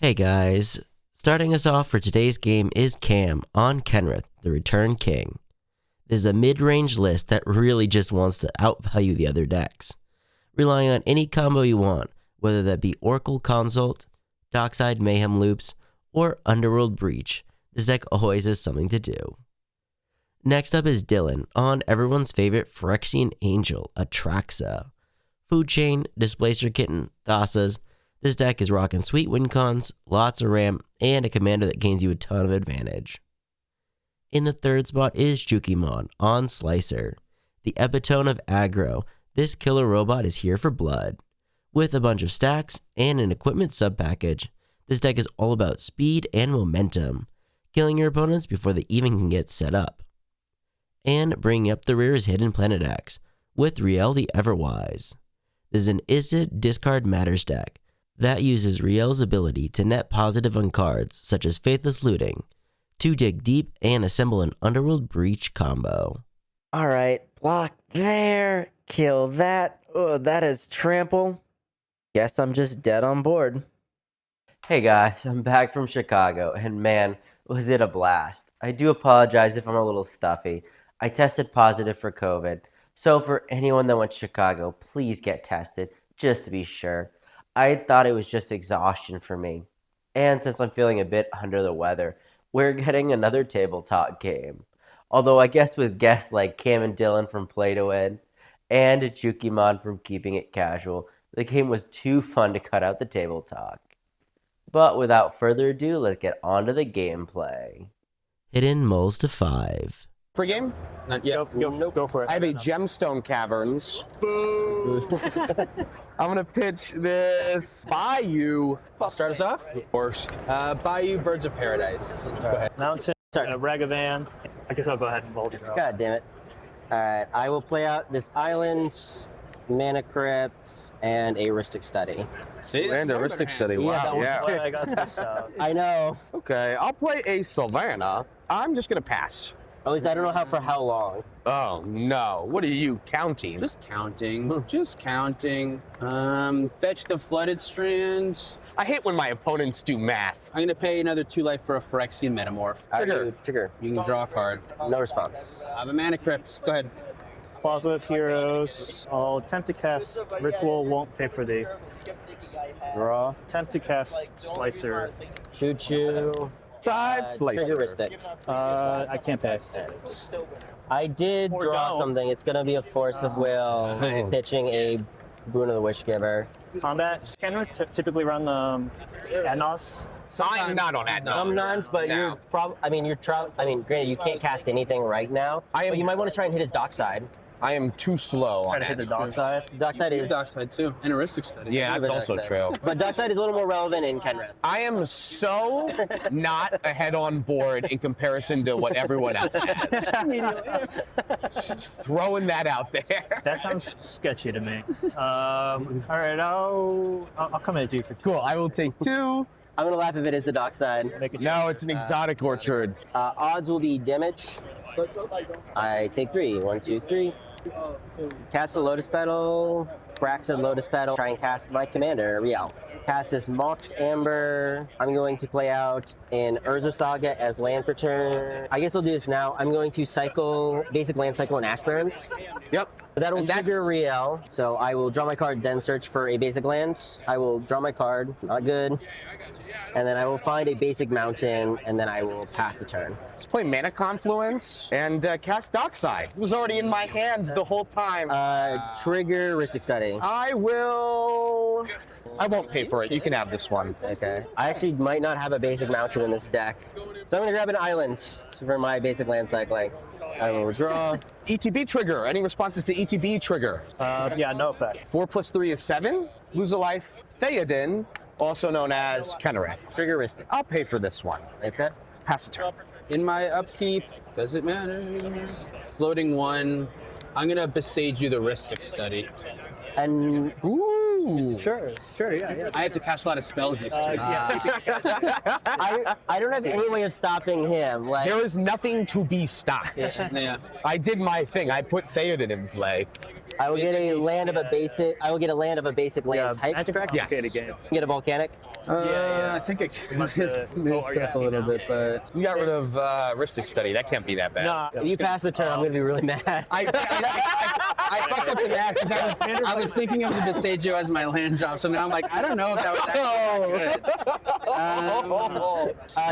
Hey guys, starting us off for today's game is Cam on Kenrith, the Return King. This is a mid-range list that really just wants to outvalue the other decks, relying on any combo you want, whether that be Oracle Consult, Dockside Mayhem Loops, or Underworld Breach. This deck always has something to do. Next up is Dylan on everyone's favorite Phyrexian Angel, Atraxa. Food Chain, Displacer Kitten, Thassa's. This deck is rocking sweet win cons, lots of ramp, and a commander that gains you a ton of advantage. In the third spot is Jukimon on Slicer. The epitome of aggro, this killer robot is here for blood. With a bunch of stacks and an equipment sub-package, this deck is all about speed and momentum, killing your opponents before they even can get set up. And bringing up the rear is Hidden Planet X, with Riel the Everwise. This is an instant discard matters deck that uses Riel's ability to net positive on cards such as Faithless Looting to dig deep and assemble an Underworld Breach combo. Alright, block there, kill that. Oh, that is trample. Guess I'm just dead on board. Hey guys, I'm back from Chicago, and man, was it a blast. I do apologize if I'm a little stuffy. I tested positive for COVID, so for anyone that went to Chicago, please get tested, just to be sure. I thought it was just exhaustion for me. And since I'm feeling a bit under the weather, we're getting another tabletop game. Although I guess with guests like Cam and Dylan from PlayEDH and Jukimon from Keeping It Casual, the game was too fun to cut out the table talk. But without further ado, let's get on to the gameplay. Hidden Moles to 5. Pre-game? Not yet. Go for it. I have a Gemstone Caverns. Boo! I'm gonna pitch this Bayou. I'll start us off. Worst. Bayou Birds of Paradise. Go ahead. Mountain, Ragavan. I guess I'll go ahead and hold it. God damn it. Alright, I will play out this island, Mana Crypt, and a Ristic Study. See? And a Ristic Study. Wow. Yeah, Well, I got this. I know. Okay, I'll play a Sylvana. I'm just gonna pass. At least I don't know for how long. Oh no! What are you counting? Just counting. Just counting. Fetch the Flooded Strand. I hate when my opponents do math. I'm gonna pay another 2 life for a Phyrexian Metamorph. Trigger. You can draw a card. No response. I have a Mana Crypt. Go ahead. Plaza of Heroes. I'll attempt to cast Ritual, won't pay for the Draw. attempt to cast Slicer. Choo-choo. Side slicer. Trigger Ristic. I can't pay. I did Or draw don't. something. It's gonna be a Force of Will, Nice. pitching a Boon of the Wishgiver. Combat. Kenrith typically run Adnos. I'm not on that. Sometimes, but you're granted, you can't cast anything right now. But you might want to try and hit his Dockside. I am too slow Try on to hit the it. Dockside. Dockside Your is, Dockside too. And a Ristic Study. Yeah, that's also true. but Dockside is a little more relevant in Kenrith. I am so not ahead on board in comparison to what everyone else has. Just throwing that out there. That sounds sketchy to me. All right, I'll come at you for 2. Cool, I will take 2. I'm gonna laugh if it is the Dockside. Make it No, it's an exotic orchard. Odds will be damage. I take 3. 1, 2, 3. Cast a Lotus Petal. Braxton Lotus Petal. Try and cast my commander, Riel. Cast this Mox Amber. I'm going to play out an Urza Saga as land for turn. I guess I'll do this now. I'm going to cycle, basic land cycle and Ash Barrens. Yep. That'll And that's- trigger Riel. So I will draw my card, then search for a basic land. I will draw my card, not good. And then I will find a basic mountain, and then I will pass the turn. Let's play Mana Confluence and cast Dockside. It was already in my hands the whole time. Trigger Ristic Study. I won't pay for it. You can have this one. Okay. I actually might not have a basic mountain in this deck. So I'm gonna grab an island for my basic land cycling. I will draw. ETB trigger. Any responses to ETB trigger? yeah, no effect. 4 + 3 is 7. Lose a life. Theoden, also known as Kenrith. Trigger Ristic. I'll pay for this one. Okay. Pass the turn. In my upkeep, does it matter? Floating 1. I'm gonna besage you the Ristic Study. And Ooh. Sure, yeah. I had to cast a lot of spells this turn. I don't have any way of stopping him. Like, There is nothing to be stopped. Yeah. I did my thing. I put Theoden in play. I will get a land of a basic. I will get a land of a basic land type. Magic's a Correct. complicated game. Get a volcanic. I think it missed up a little bit, but you got rid of Ristic Study. That can't be that bad. Nah, If you pass the turn, I'm gonna be really mad. I fucked up the math because I was thinking of the Thrasios as my land drop, so now I'm like, I don't know if that was actually good.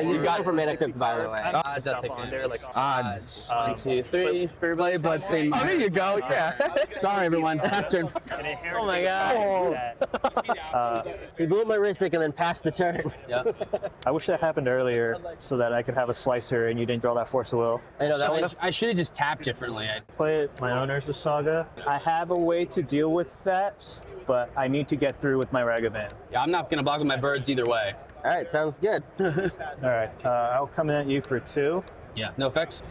You got it for mana crypt, by the way. Odds, I'll take on that. there, like Odds. 1, 2, 3. Play Bloodstained. Oh, there you go. Yeah. Sorry, everyone. Last turn. Oh my god. He blew my Ristic and then passed the turn. Yeah. I wish that happened earlier so that I could have a slicer and you didn't draw that Force of Will. I know that was. I should have just tapped differently. Play my own Urza Saga. I have a way to deal with that, but I need to get through with my Ragavan. Yeah, I'm not gonna block with my birds either way. All right, sounds good. All right, I'll come in at you for 2. Yeah. No effects.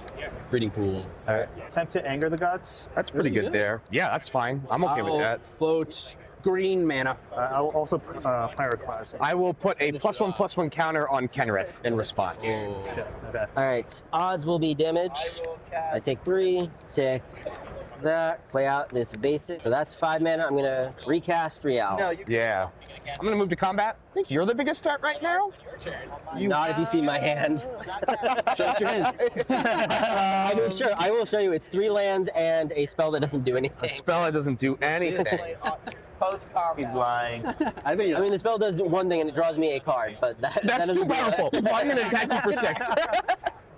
Breeding pool. All right, attempt to anger the gods. That's pretty good there. Yeah, that's fine. I'm okay with that. Float green mana. I'll also Pyroclast. I will put a +1/+1 counter on Kenrith in response. Okay. All right, odds will be damage. I take 3. Take that. Play out this basic. So that's 5 mana. I'm gonna recast Rielle. Yeah. I'm gonna move to combat. I think you're the biggest threat right now. Not if you see my hand. Show us your hand. I will show you. It's 3 lands and a spell that doesn't do anything. A spell that doesn't do anything. He's lying. I think I mean, the spell does one thing and it draws me a card, but that That's doesn't too do that. powerful. I'm gonna attack you for 6.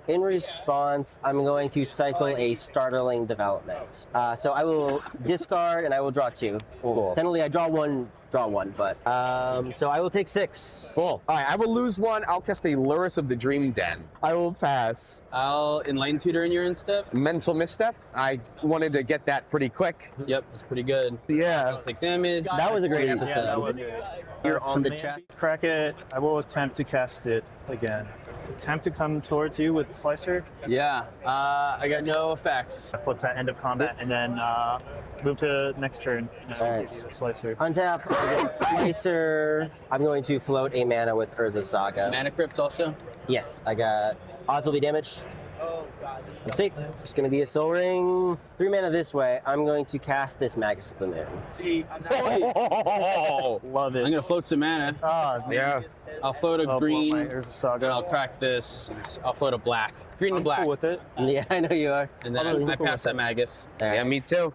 In response, I'm going to cycle a startling development. So I will discard and I will draw 2. Cool. Technically, I draw one, but so I will take 6. Cool. All right, I will lose 1. I'll cast a Luris of the Dream Den. I will pass. I'll Enlighten Tutor in your instep. Mental misstep. I wanted to get that pretty quick. Yep, that's pretty good. Yeah. I'll take damage. That was a great episode. Yeah, that was good. You're on the Command, chat. Crack it. I will attempt to cast it again. Attempt to come towards you with Slicer. Yeah. I got no effects. I flip to end of combat and then move to next turn. And I'll Alright. give you a Slicer. Untap, I get Slicer. I'm going to float a mana with Urza Saga. Mana Crypt also. Yes, I got odds will be damage. Let's see. It's going to be a Soul Ring. 3 mana this way. I'm going to cast this Magus of the Moon. Oh, Love it. I'm gonna float some mana. yeah. I'll float a Oh, green. boy, Urza Saga. And I'll crack this. I'll float a black. Green and I'm black. cool with it. Yeah, I know you are. And then I pass that Magus. All right. Yeah, me too.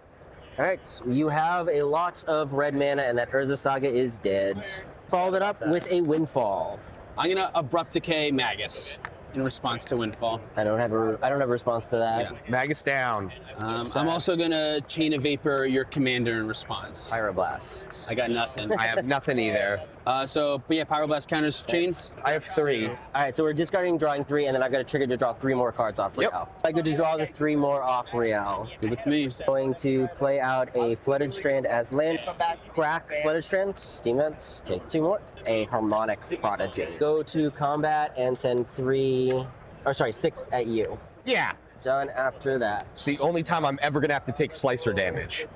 All right, so you have a lot of red mana, and that Urza Saga is dead. Followed it up with a Windfall. I'm gonna Abrupt Decay Magus in response to Windfall. I don't have a response to that. Yeah. Magus down. I'm also gonna Chain of Vapor your commander in response. Pyroblast. I got nothing. I have nothing either. But yeah, Pyroblast counters chains. I have 3. All right, so we're discarding drawing 3, and then I've got a trigger to draw 3 more cards off Riel. Yep. I get to draw the 3 more off Riel. Good with me. Going to play out a Flooded Strand as land. Crack Flooded Strand. Steam Vents. Take 2 more. A Harmonic Prodigy. Go to combat and send 6 at you. Yeah. Done after that. It's the only time I'm ever gonna have to take Slicer damage.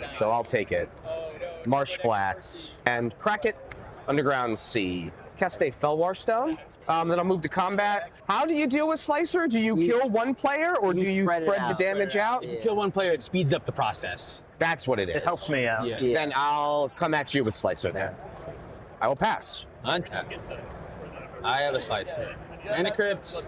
So I'll take it. Marsh Flats. And crack it. Underground Sea. Cast a Felwar Stone. Then I'll move to combat. How do you deal with Slicer? Do you kill one player or do you spread it spread out. the damage out? If you kill one player, it speeds up the process. That's what it is. It helps me out. Yeah. Yeah. Then I'll come at you with Slicer then. I will pass. Untap. I have a Slicer. Mana Crypt.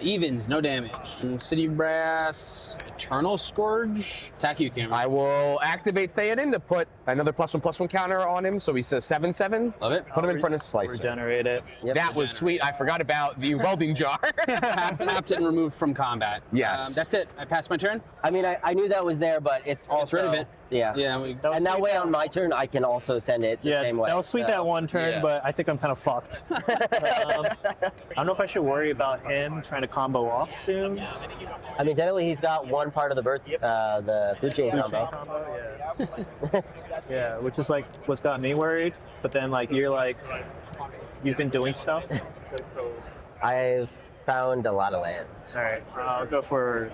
Evens, no damage. City Brass. Eternal Scourge. Attack you, Cameron. I will activate Theoden to put another +1/+1 counter on him, so he says 7/7. Love it. Put him in front of Slicer. Regenerate it. Yep. That was sweet. I forgot about the welding jar. Tapped and removed from combat. Yes. That's it. I passed my turn. I mean, I knew that was there, but it's also rid of it. Yeah. Yeah. was And that sweet way, that on my turn, I can also send it the same way. that was sweet so- that one turn, Yeah. but I think I'm kind of fucked. I don't know if I should worry about him trying to combo off soon. I mean, technically, he's got one part of the the Blue Jay combo. Yeah. Yeah, which is like what's got me worried. But then you've been doing stuff. I've found a lot of lands. All right, I'll go for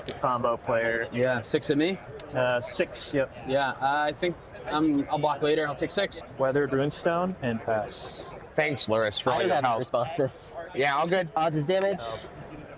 the combo player. Yeah. 6 at me. 6. Yep. Yeah. I think I'll block later. I'll take 6. Weathered Runestone and pass. Thanks, Luris, for I all don't your have any help. responses. Yeah, all good. Odds is damage.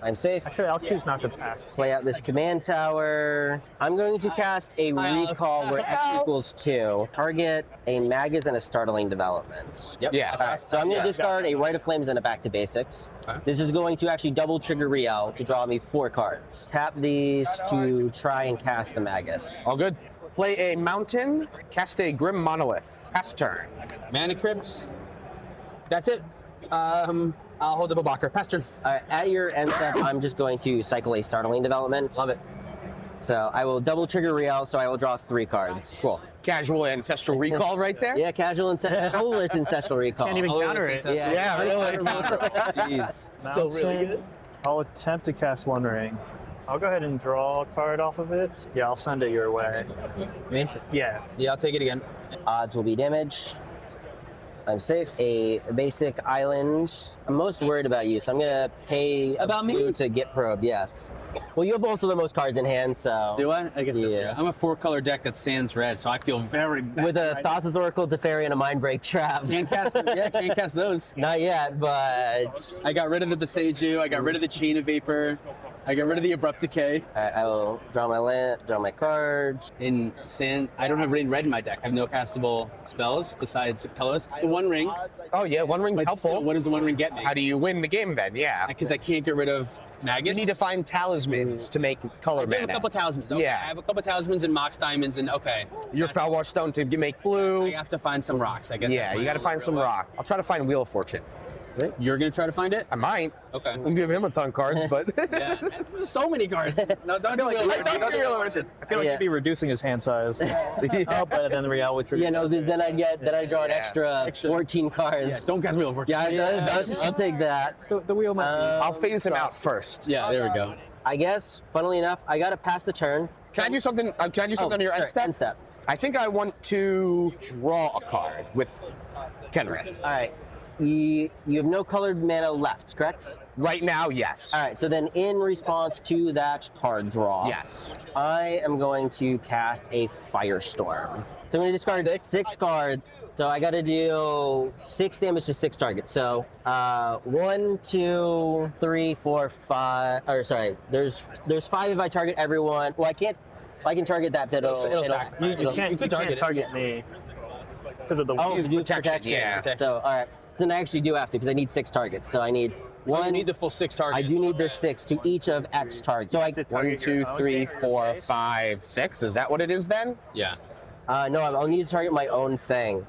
I'm safe. Actually, I'll choose not to pass. Play out this command tower. I'm going to cast a recall where X equals 2. Target a Magus and a Startling Development. Yep. Yeah. All right, so I'm going to discard a Rite of Flames and a Back to Basics. This is going to actually double trigger Riel to draw me 4 cards. Tap these to try and cast the Magus. All good. Play a mountain, cast a Grim Monolith. Pass turn. Mana Crypt. That's it. I'll hold up a blocker. Pass turn. All right, at your end step, I'm just going to cycle a Startling Development. Love it. So I will double trigger Riel, so I will draw 3 cards. Cool. Casual Ancestral Recall right there. Yeah, colorless Ancestral Recall. Can't even counter it. Yeah, really. Jeez. Still really good. I'll attempt to cast One Ring. I'll go ahead and draw a card off of it. Yeah, I'll send it your way. Me? Yeah. Yeah, I'll take it again. Odds will be damage. I'm safe. A basic island. I'm most worried about you, so I'm gonna pay About me? blue to get probe. Yes. Well, you have also the most cards in hand, so. Do I? I guess that's Yeah. true. I'm a 4-color deck that sans red, so I feel very bad. With a right now. Thassa's Oracle, Teferi, and a Mindbreak Trap. Can't cast them. Yeah, can't cast those. Not yet, but. I got rid of the Beseiju. I got rid of the Chain of Vapor. I got rid of the Abrupt Decay. Alright, I will draw my land, draw my cards. In sand, I don't have any red in my deck. I have no castable spells besides colorless. The One Ring. Oh yeah, One Ring's But helpful. still, what does the One Ring get me? How do you win the game then? Yeah. Because I can't get rid of Magus. You need to find talismans to make color I do have a mana. couple talismans. Okay, Yeah. I have a couple talismans and Mox Diamonds, and okay. Your Felwar Stone to make blue. I have to find some rocks, I guess. Yeah, that's my you got to only find some real- rock. I'll try to find Wheel of Fortune. You're gonna try to find it? I might. Okay. I'll give him a ton of cards, but Yeah. So many cards. No, don't do it. don't do Wheel of Fortune. I feel like Yeah. you'd be reducing his hand size. Oh, but then the Riel would trigger. Yeah, no, then I draw an Yeah. extra 14 cards. Yeah, don't cast Wheel of Fortune. Yeah, I'll take that. The wheel might I'll phase him out first. Yeah, there we go. I guess, funnily enough, I gotta pass the turn. Can I do something? Can I do something on your end sorry, step? End step. I think I want to draw a card with Kenrith. All right. You have no colored mana left, correct? Right now, yes. All right. So then, in response to that card draw, Yes. I am going to cast a Firestorm. So I'm going to discard 6 cards. So I got to deal 6 damage to 6 targets. So 1, 2, 3, 4, 5. Or sorry, there's 5 if I target everyone. Well, I can't. If I can target that, but It'll sacrifice. You It'll- can't target me because of the Oh, Use do protection, yeah. So all right. So then I actually do have to because I need 6 targets. So I need Oh, one. you need the full 6 targets. I do need the 6 to each of X targets. So I 1, 2, 3, 4, 5, 6. Is that what it is then? Yeah. no, I'll need to target my own thing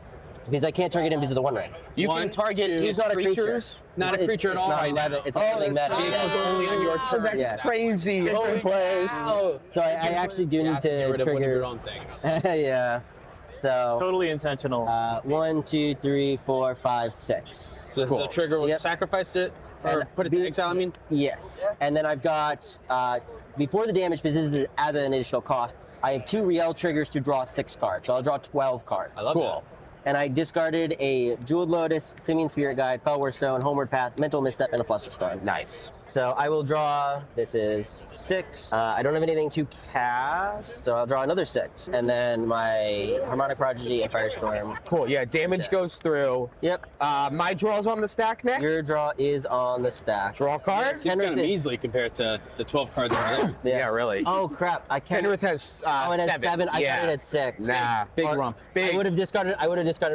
because I can't target him because of the One Ring. You One, can target two, He's not a creature. creatures. Not a creature at all It's not right now. meta, It's a living meta. It goes only on your turn. That's Yeah. crazy. Holy place. So I actually do You need have to get to rid of one of your trigger. own things. Yeah. So totally intentional. 1, 2, 3, 4, 5, 6. So the trigger will Yep. sacrifice it, or And put it to exile, I mean? Yes. And then I've got, before the damage, because this is at an additional cost, I have 2 Riel triggers to draw 6 cards. So I'll draw 12 cards. I love Cool. And I discarded a Jeweled Lotus, Simian Spirit Guide, Felwar Stone, Homeward Path, Mental Misstep, and a Flusterstorm. Nice. So I will draw, this is 6. I don't have anything to cast, so I'll draw another 6. And then my Harmonic Prodigy and Firestorm. Cool. Yeah, damage goes through. Yep. My draw's on the stack next. Your draw is on the stack. Draw a card. Seems kind of Kenrith is- measly compared to the 12 cards over there. Yeah, really. Oh crap! I can't. Kenrith has Oh, it has 7. I yeah. got it at 6. Nah. Big Or- rump. Big. I would have discarded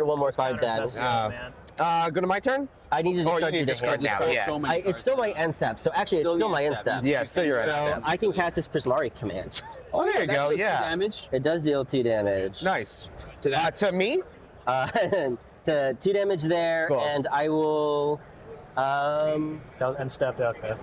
one more card then. That's good, uh, man. Go to my turn? I need to Oh, you discard need to your discard hand. now. There's Yeah. so many It's cards. still my end step, so actually it's still my end step. Yeah, still your end So step. I can cast this Prismari command. Oh, there you That go. does 2 Yeah. damage It does deal 2 damage. Nice. to that. To me? To 2 damage there, Cool. and I will And step, okay.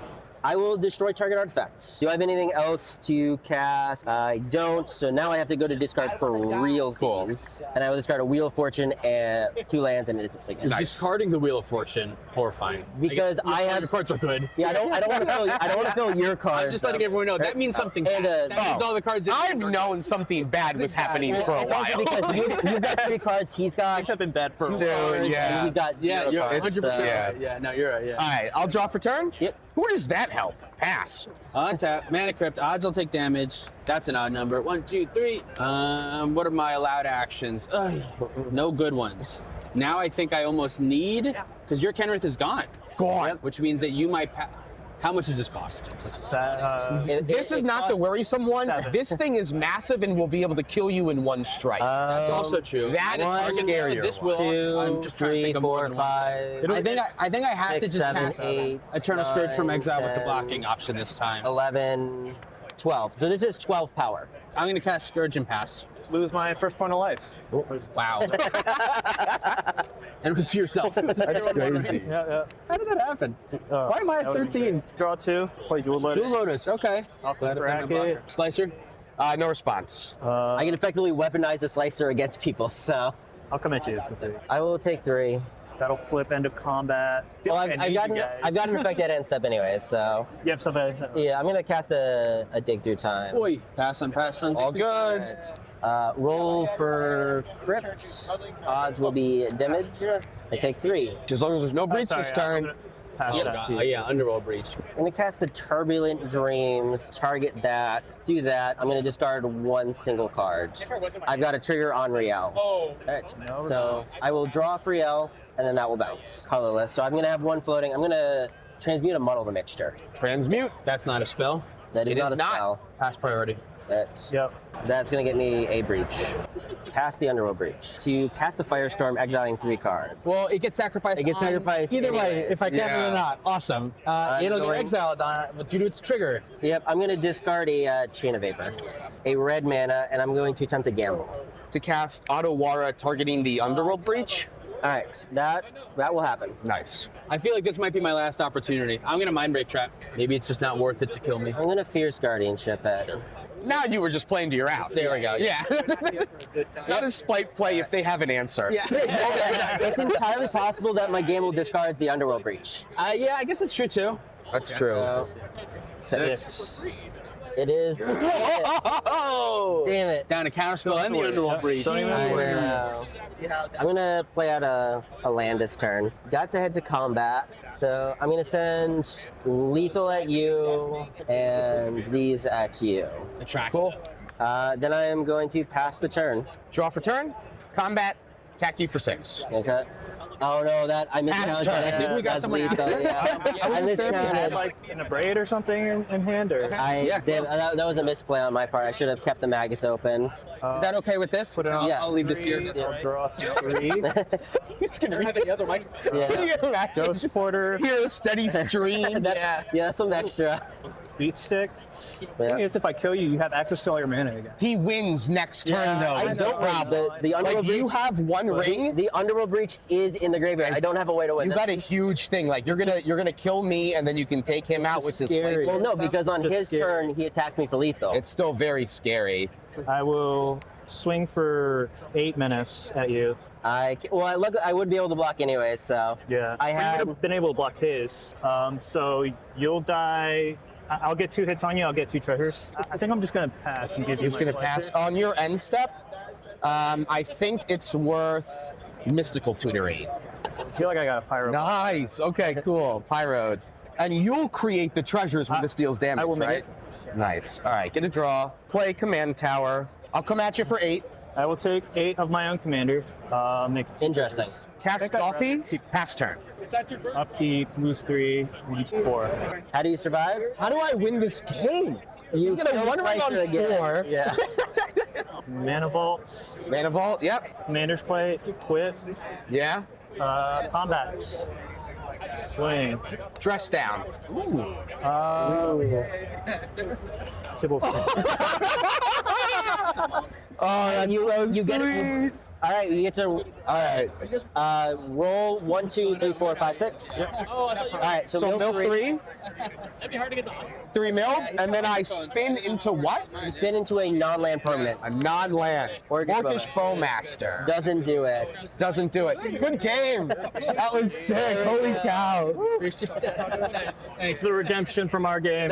I will destroy target artifacts. Do I have anything else to cast? I don't, so now I have to go to discard for realsies. And I will discard a Wheel of Fortune and 2 lands and it is a signet. Nice. Discarding the Wheel of Fortune, horrifying. Because I have- your cards are good. Yeah, I don't want to fill your cards. I'm just letting everyone know that means something bad. And, That means all the cards. in I've your- known something bad was happening for a It's also while. because you've got 3 cards, he's got Things have been bad for a 2 while. cards, yeah. and he's got Yeah, 0 you're cards. 100% Yeah. right. Yeah, no, you're right. Yeah. All right, I'll draw for turn? Yep. Who does that help? Pass. Untap, Mana Crypt, odds will take damage. That's an odd number. 1, 2, 3. What are my allowed actions? Ugh, no good ones. Now I think I almost need, because your Kenrith is gone. Gone. Which means that you might How much does this cost? This is not the worrisome one. 7. This thing is massive and will be able to kill you in one strike. That's also true. That is the scarier This one. will. I'm just trying to think of more than one. 5, I think I have to six, just seven, pass 8, Eternal Scourge from 9, Exile with the 10, blocking option this time. 11, 12. So this is 12 power. I'm going to cast Scourge and pass. Lose my first point of life. Wow. And it was to yourself. That's crazy. Yeah. How did that happen? Why am I at 13? Draw 2. Play Dual Lotus. Dual Lotus, okay. I'll Glad to find my bracket. blocker. Slicer? No response. I can effectively weaponize the slicer against people, so I'll come at you for 3. I will take 3. That'll flip end of combat. Well, I've got an effect at end step anyways, so You have something. yeah, I'm gonna cast a dig through time. Oi. Pass on. All good. Roll for crypts. Odds will be damage. I take 3. As long as there's no breach this turn. Pass that to you. Yeah, Underworld Breach. I'm gonna cast the Turbulent Dreams. Target that. Do that. I'm gonna discard 1 single card. I've got a trigger on Riel. Alright. No So I will draw for Riel, and then that will bounce. Colorless. So I'm gonna have 1 floating. I'm gonna transmute a muddle the mixture. Transmute. That's not a spell. That is It not is a not. spell. Pass priority. Yep. That's gonna get me a breach. Cast the Underworld Breach. To cast the Firestorm, exiling 3 cards. Well, it gets sacrificed. It gets sacrificed Either way, anyways. if I can or not. Awesome. It'll get going- exiled due to its trigger. Yep, I'm gonna discard a Chain of Vapor, a red mana, and I'm going to attempt to gamble. To cast Otawara targeting the Underworld Breach. All right, that will happen. Nice. I feel like this might be my last opportunity. I'm gonna Mind Break Trap. Maybe it's just not worth it to kill me. I'm gonna Fierce Guardianship it. Now you were just playing to your outs. There we go. Yeah. It's not a spite play if they have an answer. Yeah. It's entirely possible that my gamble discards the Underworld Breach. Yeah, I guess it's true too. That's true. So, 6. it is. Oh! Damn it. Down a counterspell and the Underworld Breach. Don't even I worry. know. I'm gonna play out a land this turn. Got to head to combat, so I'm gonna send lethal at you and these at you. Atraxa. Cool. Then I am going to pass the turn. Draw for turn. Combat. Attack you for 6. Okay. Oh no, that I miscounted. turn. I think we got That's someone lethal, out. yeah. I You had miscounted. like an abrade or something in hand, or That was a misplay on my part. I should have kept the Magus open. Is that okay with this? Put it on. Yeah. I'll leave this here. I'll draw 3. He's gonna have any other mic. Yeah. Can you imagine? Ghost Porter. Hear a steady stream. Yeah, that's some extra. Beat Stick. Yeah. Thing is, if I kill you, you have access to all your mana again. He wins next turn though. I Is the don't. problem. The Underworld Like you Breach. have one ring. The Underworld Breach is in the graveyard. I don't have a way to win. You got a huge thing. Like you're gonna kill me, and then you can take him out with this. scary. Laser. Well, no, because on Just his scary. turn he attacks me for lethal. It's still very scary. I will swing for 8 menace at you. I would be able to block anyways. So Yeah. I Well, you had- would have been able to block his. So you'll die. I'll get 2 hits on you. I'll get 2 treasures. I think I'm just gonna pass and give you. He's my gonna slicer. pass on your end step. I think it's worth mystical tutoring. I feel like I got a pyro. Nice. Okay. Cool. Pyro. And you'll create the treasures when this deals damage, I will make right? it. Nice. All right. Get a draw. Play command tower. I'll come at you for 8. I will take 8 of my own commander. Make 2 Interesting. treasures. Cast Coffee. Pass turn. Upkeep, lose 3, need 4. How do you survive? How do I win this game? You get a kill one ring Slicer on 4. Yeah. Mana Vault, Mana Vault. Yep. Commander's Plate, Quit, Yeah. Combat, Swing, Dress down. Sybil. Oh, that's you get it. All right, you get to. All right. Roll 1, 2, 3, 4, 5, 6. All right, so, mill 3. 3 milled, and then I spin into what? You spin into a non-land permanent. A non-land. Orcish Bowmaster. Doesn't do it. Doesn't do it. Good game. That was sick. Holy cow. It's the redemption from our game.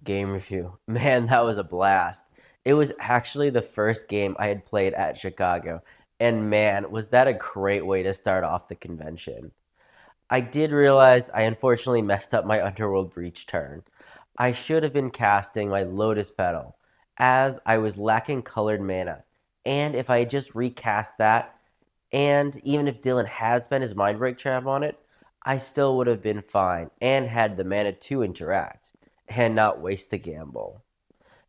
Game review. Man, that was a blast. It was actually the first game I had played at Chicago, and man, was that a great way to start off the convention. I did realize I unfortunately messed up my Underworld Breach turn. I should have been casting my Lotus Petal, as I was lacking colored mana, and if I had just recast that, and even if Dylan had spent his Mind Break Trap on it, I still would have been fine and had the mana to interact and not waste the gamble.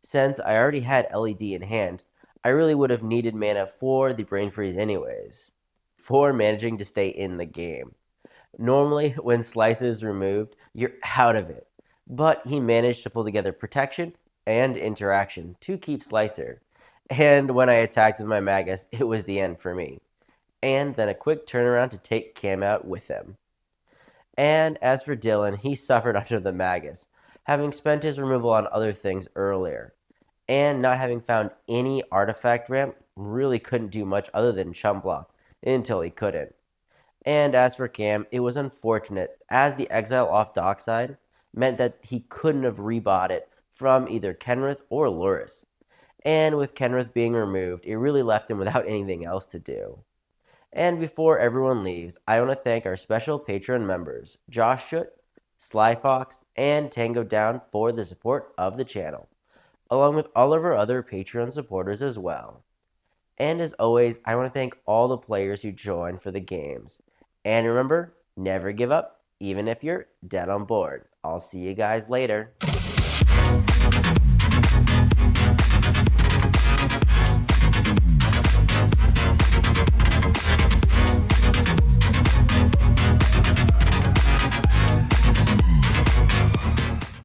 Since I already had LED in hand, I really would have needed mana for the Brain Freeze anyways, for managing to stay in the game. Normally, when Slicer is removed, you're out of it, but he managed to pull together protection and interaction to keep Slicer, and when I attacked with my Magus, it was the end for me, and then a quick turnaround to take Cam out with him. And as for Dylan, he suffered under the Magus, having spent his removal on other things earlier, and not having found any artifact ramp, really couldn't do much other than chump block until he couldn't. And as for Cam, it was unfortunate, as the exile off dockside meant that he couldn't have rebought it from either Kenrith or Luris. And with Kenrith being removed, it really left him without anything else to do. And before everyone leaves, I want to thank our special Patreon members, Josh Schutt, Sly Fox, and Tango Down for the support of the channel, along with all of our other Patreon supporters as well. And as always, I want to thank all the players who joined for the games. And remember, never give up, even if you're dead on board. I'll see you guys later.